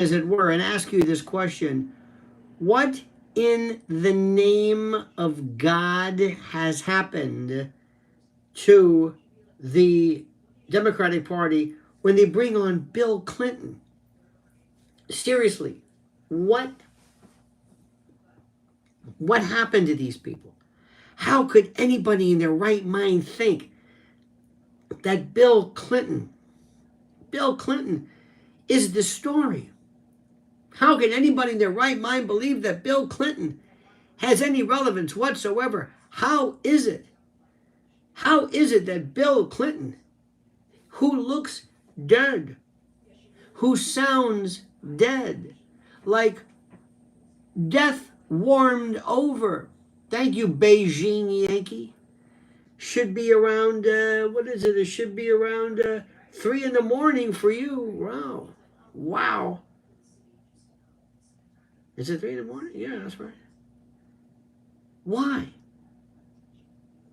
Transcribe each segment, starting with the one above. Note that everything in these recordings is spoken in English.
as it were, and ask you this question. What in the name of God has happened to the Democratic Party when they bring on Bill Clinton? Seriously, what happened to these people? How could anybody in their right mind think that Bill Clinton is the story? How can anybody in their right mind believe that Bill Clinton has any relevance whatsoever? How is it that Bill Clinton, who looks dead, who sounds dead, like death warmed over, thank you, Beijing Yankee, should be around, what is it? It should be around 3 in the morning for you. Wow. Wow. Is it 3 in the morning? Yeah, that's right. Why?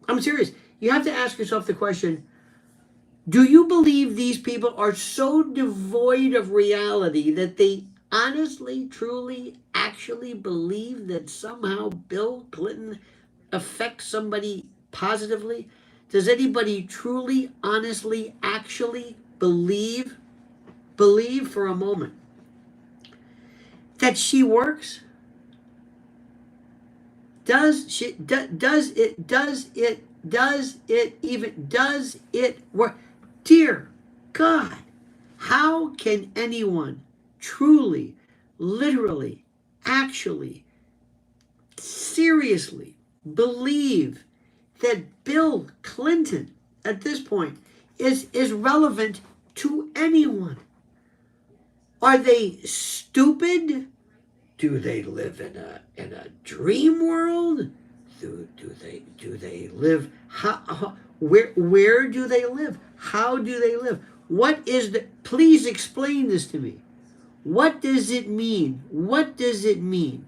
I'm serious. You have to ask yourself the question, do you believe these people are so devoid of reality that they honestly, truly, actually believe that somehow Bill Clinton affects somebody positively? Does anybody truly, honestly, actually believe for a moment that she works? Does it work? Dear God, how can anyone truly, literally, actually, seriously believe that Bill Clinton at this point is relevant to anyone? Are they stupid? Do they live in a dream world? Do they live? Where do they live? How do they live? What is the? Please explain this to me. What does it mean? What does it mean?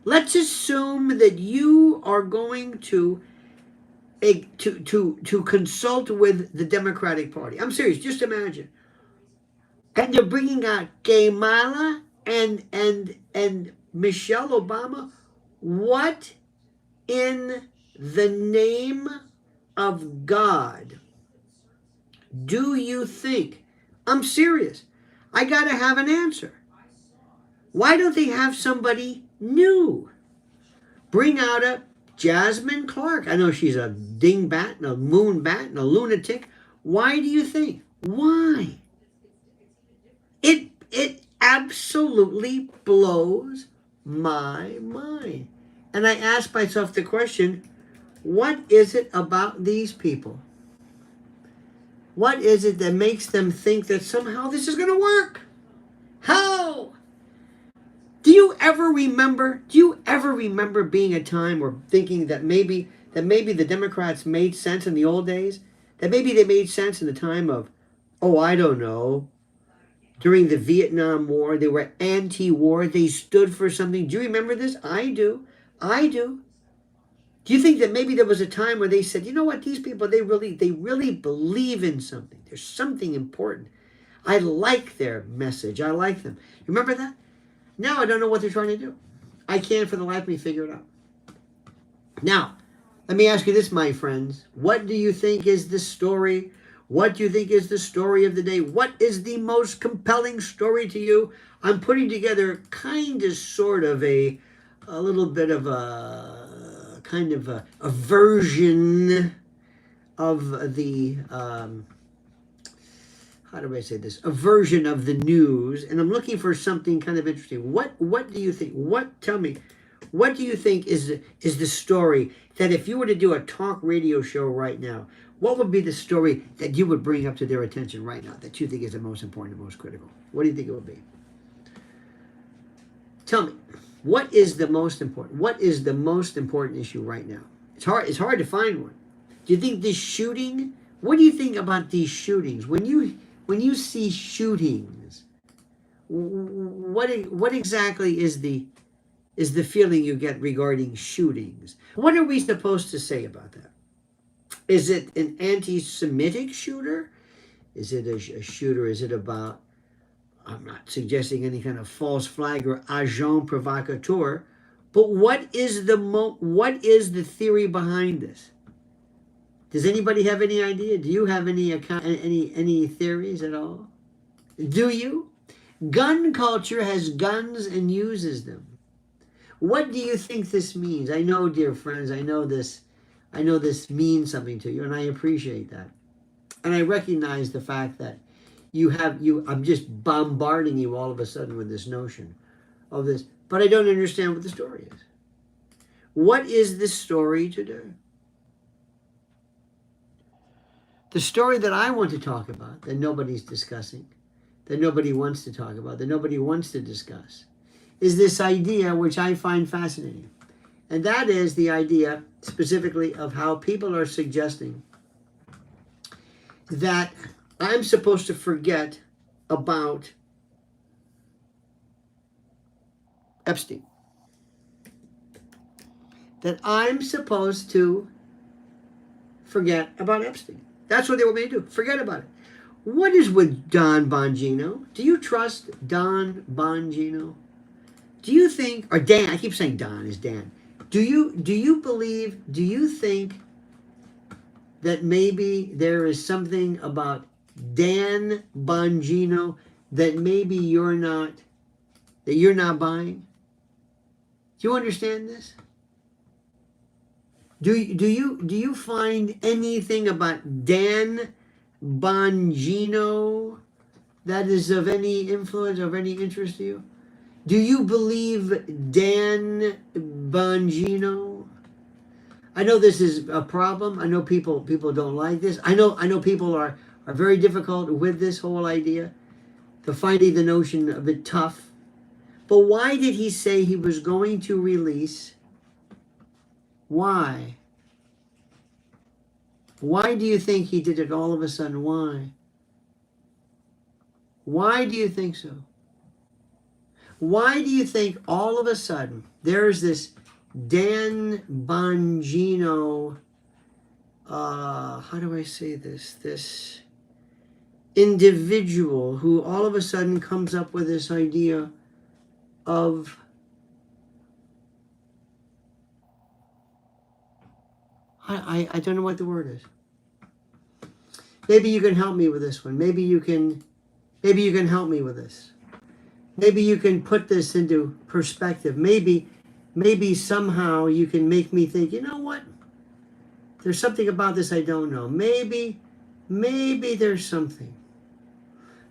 Let's assume that you are going to consult with the Democratic Party. I'm serious. Just imagine, and they're bringing out Kamala and Michelle Obama. What in the name of God do you think? I'm serious. I got to have an answer. Why don't they have somebody new? Bring out a Jasmine Clark. I know she's a dingbat and a moonbat and a lunatic. Why do you think? Why? It absolutely blows my mind. And I ask myself the question, what is it about these people? What is it that makes them think that somehow this is going to work? How? Do you ever remember being a time or thinking that maybe the Democrats made sense in the old days? That maybe they made sense in the time of, oh, I don't know, during the Vietnam War. They were anti-war. They stood for something. Do you remember this? I do. Do you think that maybe there was a time where they said, you know what, these people, they really believe in something. There's something important. I like their message. I like them. You remember that? Now I don't know what they're trying to do. I can't for the life of me figure it out. Now, let me ask you this, my friends. What do you think is the story? What do you think is the story of the day? What is the most compelling story to you? I'm putting together kind of sort of a little bit of a kind of a version of the how do I say this? A version of the news, and I'm looking for something kind of interesting. What do you think? Tell me, what do you think is the story that if you were to do a talk radio show right now, what would be the story that you would bring up to their attention right now that you think is the most important and most critical? What do you think it would be? Tell me, what is the most important? What is the most important issue right now? It's hard to find one. Do you think this shooting? What do you think about these shootings? When you see shootings, what exactly is the feeling you get regarding shootings? What are we supposed to say about that? Is it an anti-Semitic shooter? Is it a shooter? Is it about I'm not suggesting any kind of false flag or agent provocateur, but what is the theory behind this? Does anybody have any idea? Do you have any theories at all? Do you? Gun culture has guns and uses them. What do you think this means? I know, dear friends, I know this means something to you, and I appreciate that. And I recognize the fact that I'm just bombarding you all of a sudden with this notion of this, but I don't understand what the story is. What is this story today? The story that I want to talk about, that nobody's discussing, that nobody wants to talk about, that nobody wants to discuss, is this idea which I find fascinating. And that is the idea specifically of how people are suggesting that I'm supposed to forget about Epstein. That I'm supposed to forget about Epstein. That's what they want me to do. Forget about it. What is with Don Bongino? Do you trust Don Bongino? Do you think, or Dan, I keep saying Don is Dan. Do you think that maybe there is something about Dan Bongino that maybe you're not buying? Do you understand this? Do you find anything about Dan Bongino that is of any influence, of any interest to you? Do you believe Dan Bongino? I know this is a problem. I know people don't like this. I know people are very difficult with this whole idea. They're finding the notion a bit tough. But why did he say he was going to release? Why? Why do you think he did it all of a sudden? Why? Why do you think so? Why do you think all of a sudden there's this Dan Bongino, how do I say this? This individual who all of a sudden comes up with this idea of I don't know what the word is. Maybe you can help me with this one. Maybe you can help me with this. Maybe you can put this into perspective. Maybe somehow you can make me think, you know what? There's something about this I don't know. Maybe there's something.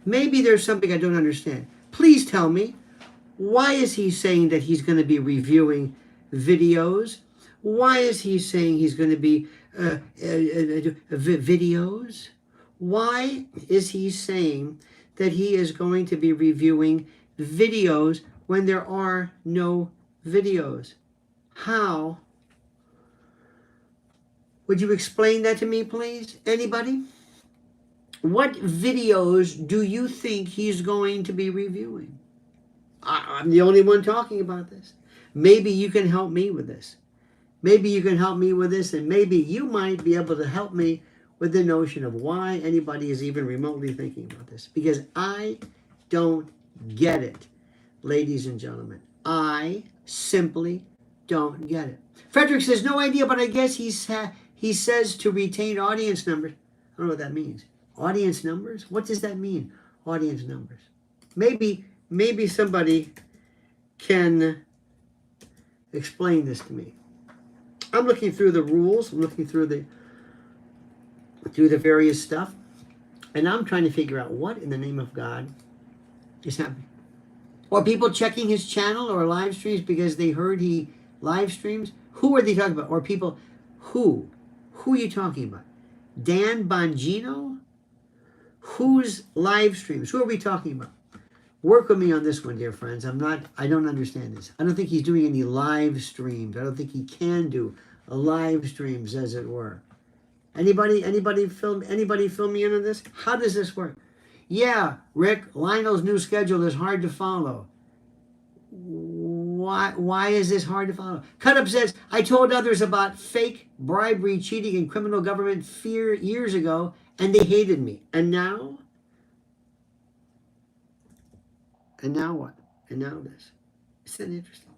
Maybe there's something I don't understand. Please tell me, why is he saying that he's going to be reviewing videos? Why is he saying he's going to be videos? Why is he saying that he is going to be reviewing videos when there are no videos? How? Would you explain that to me, please? Anybody? What videos do you think he's going to be reviewing? I'm the only one talking about this. Maybe you can help me with this. Maybe you can help me with this, and maybe you might be able to help me with the notion of why anybody is even remotely thinking about this. Because I don't get it, ladies and gentlemen. I simply don't get it. Frederick says, no idea, but I guess he says to retain audience numbers. I don't know what that means. Audience numbers? What does that mean, audience numbers? Maybe somebody can explain this to me. I'm looking through the rules. I'm looking through the various stuff. And I'm trying to figure out what in the name of God is happening. Or people checking his channel or live streams because they heard he live streams? Who are they talking about? Or people, who? Who are you talking about? Dan Bongino? Whose live streams? Who are we talking about? Work with me on this one, dear friends. I don't understand this. I don't think he's doing any live streams. I don't think he can do a live streams, as it were. Anybody fill me in on this? How does this work? Yeah, Rick, Lionel's new schedule is hard to follow. Why is this hard to follow? Cut Up says, I told others about fake bribery, cheating, and criminal government fear years ago, and they hated me. And now? And now what? And now this. Isn't that interesting?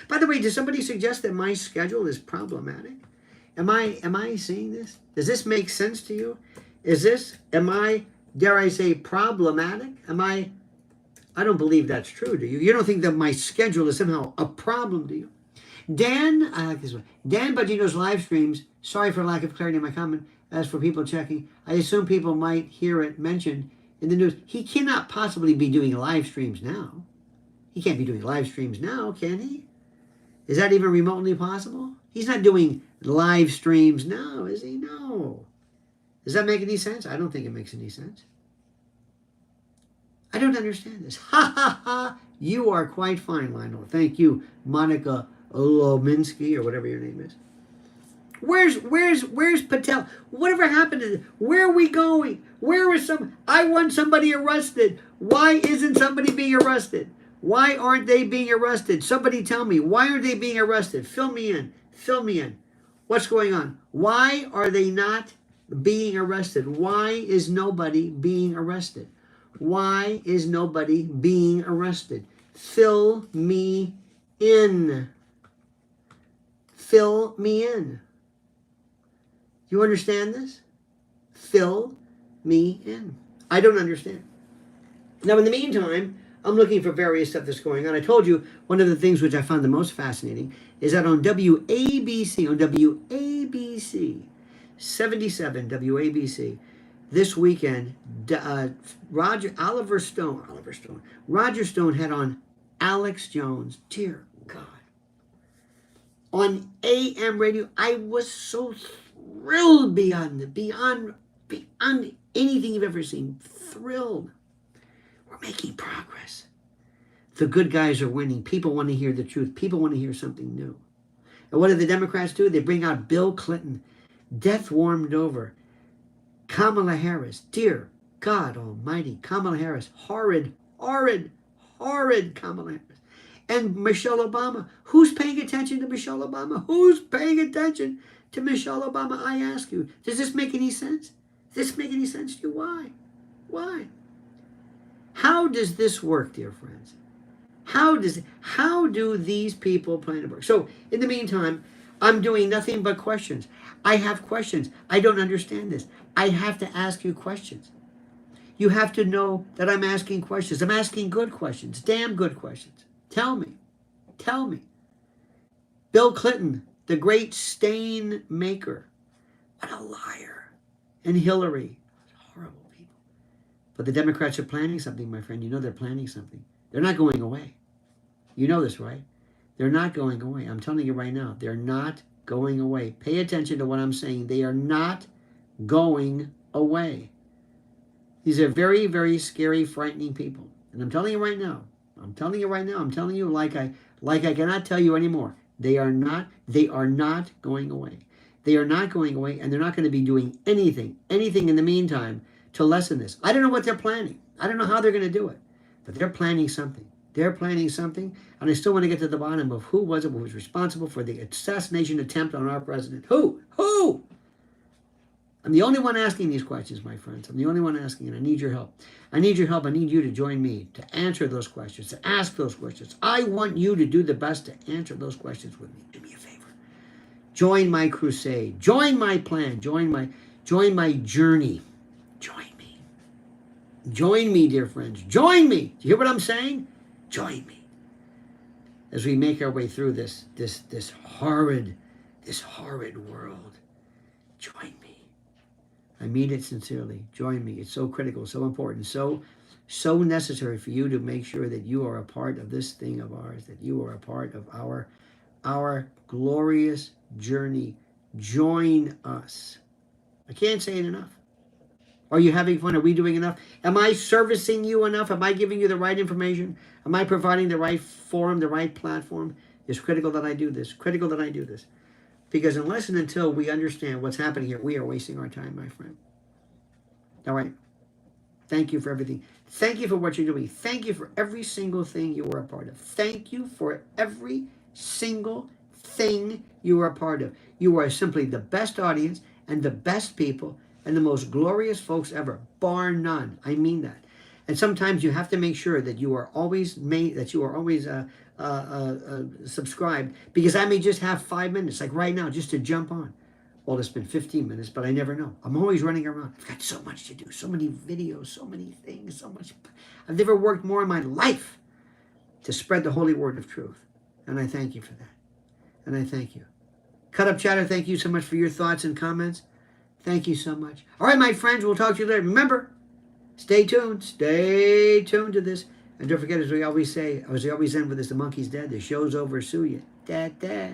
By the way, does somebody suggest that my schedule is problematic? Am I seeing this? Does this make sense to you? Am I, dare I say, problematic? I don't believe that's true, do you? You don't think that my schedule is somehow a problem, do you? Dan, I like this one. Dan Bongino's live streams, sorry for lack of clarity in my comment, as for people checking, I assume people might hear it mentioned in the news. He cannot possibly be doing live streams now. He can't be doing live streams now, can he? Is that even remotely possible? He's not doing live streams now, is he? No. Does that make any sense? I don't think it makes any sense. I don't understand this. Ha ha ha. You are quite fine, Lionel. Thank you, Monica Lominsky, or whatever your name is. Where's Patel? Whatever happened to this? Where are we going? I want somebody arrested. Why isn't somebody being arrested? Why aren't they being arrested? Somebody tell me. Why aren't they being arrested? Fill me in. Fill me in. What's going on? Why are they not being arrested? Why is nobody being arrested? Why is nobody being arrested? Fill me in. Fill me in. You understand this? Fill me in. I don't understand. Now, in the meantime, I'm looking for various stuff that's going on. I told you one of the things which I found the most fascinating is that on WABC, 77 WABC, this weekend, Roger Stone had on Alex Jones. Dear God. On AM radio, I was so thrilled beyond anything you've ever seen. Thrilled. We're making progress. The good guys are winning. People want to hear the truth. People want to hear something new. And what do the Democrats do? They bring out Bill Clinton. Death warmed over. Kamala Harris. Dear God Almighty. Kamala Harris. Horrid Kamala Harris. And Michelle Obama. Who's paying attention to Michelle Obama? Who's paying attention to Michelle Obama? I ask you. Does this make any sense? Does this make any sense to you? Why? Why? How does this work, dear friends? How do these people plan to work? So, in the meantime, I'm doing nothing but questions. I have questions. I don't understand this. I have to ask you questions. You have to know that I'm asking questions. I'm asking good questions, damn good questions. Tell me. Tell me. Bill Clinton, the great stain maker. What a liar. And Hillary. Horrible people. But the Democrats are planning something, my friend. You know they're planning something. They're not going away. You know this, right? They're not going away. I'm telling you right now, they're not going away. Pay attention to what I'm saying. They are not going away. These are very, very scary, frightening people. And I'm telling you right now. I'm telling you right now. I'm telling you like I cannot tell you anymore. They are not going away. They are not going away, and they're not going to be doing anything in the meantime to lessen this. I don't know what they're planning. I don't know how they're going to do it. But they're planning something. They're planning something, and I still want to get to the bottom of who was responsible for the assassination attempt on our president. Who? I'm the only one asking these questions, my friends. I'm the only one asking, and I need your help. I need your help. I need you to join me to answer those questions, to ask those questions. I want you to do the best to answer those questions with me. Do me a favor. Join my crusade. Join my plan. Join my journey. Join me. Join me, dear friends. Join me. Do you hear what I'm saying? Join me as we make our way through this horrid world. Join me. I mean it sincerely. Join me. It's so critical, so important, so necessary for you to make sure that you are a part of this thing of ours, that you are a part of our glorious journey. Join us. I can't say it enough. Are you having fun? Are we doing enough? Am I servicing you enough? Am I giving you the right information? Am I providing the right forum, the right platform? It's critical that I do this. Critical that I do this. Because unless and until we understand what's happening here, we are wasting our time, my friend. All right. Thank you for everything. Thank you for what you're doing. Thank you for every single thing you were a part of. Thank you for every single thing you were a part of. You are simply the best audience and the best people and the most glorious folks ever, bar none. I mean that. And sometimes you have to make sure that you are always subscribed, because I may just have 5 minutes, like right now, just to jump on. Well, it's been 15 minutes, but I never know. I'm always running around. I've got so much to do, so many videos, so many things, so much. I've never worked more in my life to spread the holy word of truth. And I thank you for that. And I thank you. Cut Up Chatter, thank you so much for your thoughts and comments. Thank you so much. All right, my friends, we'll talk to you later. Remember, stay tuned to this. And don't forget, as we always say, as we always end with this, the monkey's dead, the show's over, sue you. Da, da.